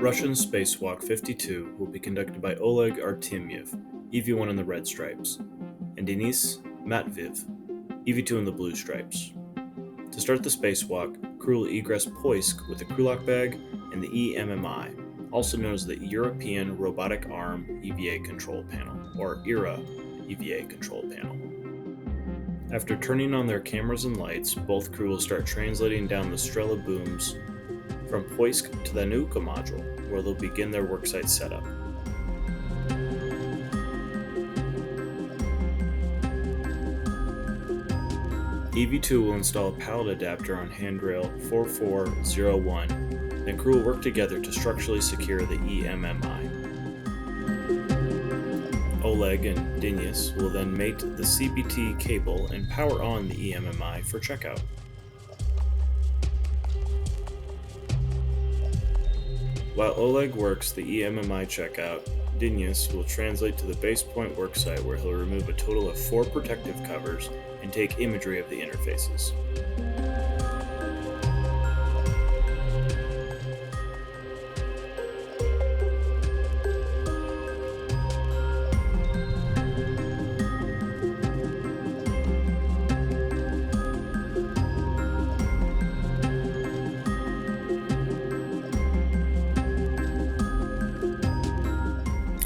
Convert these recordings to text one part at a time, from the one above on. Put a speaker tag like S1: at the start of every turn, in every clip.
S1: Russian Spacewalk 52 will be conducted by Oleg Artemyev, EV1 in the red stripes, and Denis Matveev, EV2 in the blue stripes. To start the spacewalk, crew will egress Poisk with the crew lock bag and the EMMI, also known as the European Robotic Arm EVA Control Panel, or ERA EVA Control Panel. After turning on their cameras and lights, both crew will start translating down the Strela booms from Poisk to the Nauka Module, where they'll begin their worksite setup. EV2 will install a pallet adapter on handrail 4401, then crew will work together to structurally secure the EMMI. Oleg and Denis will then mate the CBT cable and power on the EMMI for checkout. While Oleg works the EMMI checkout, Denis will translate to the base point worksite where he'll remove a total of 4 protective covers and take imagery of the interfaces.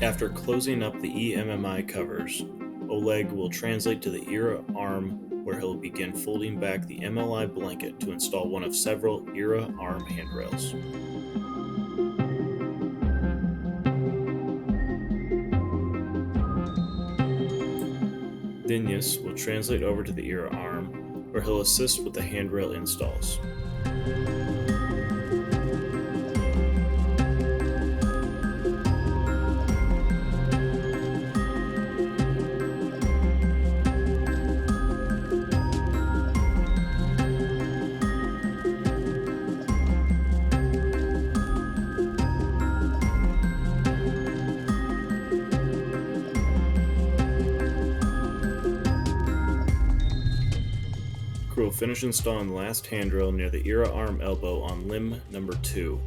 S1: After closing up the EMMI covers, Oleg will translate to the ERA arm where he'll begin folding back the MLI blanket to install one of several ERA arm handrails. Denis will translate over to the ERA arm where he'll assist with the handrail installs. Crew will finish installing the last handrail near the ERA arm elbow on limb number 2.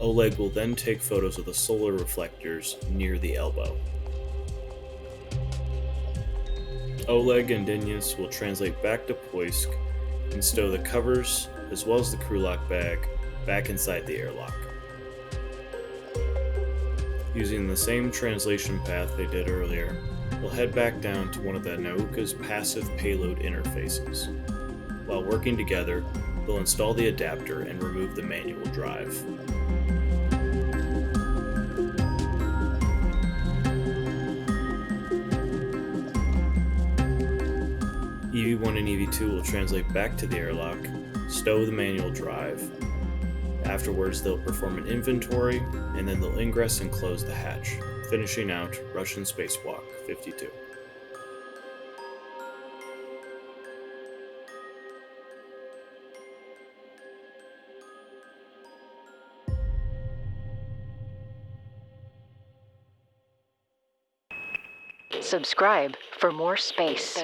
S1: Oleg will then take photos of the solar reflectors near the elbow. Oleg and Denis will translate back to Poisk and stow the covers as well as the crew lock bag back inside the airlock. Using the same translation path they did earlier, they'll head back down to one of the Nauka's passive payload interfaces. While working together, they'll install the adapter and remove the manual drive. EV1 and EV2 will translate back to the airlock, stow the manual drive. Afterwards, they'll perform an inventory, and then they'll ingress and close the hatch, finishing out Russian Spacewalk 52.
S2: Subscribe for more space.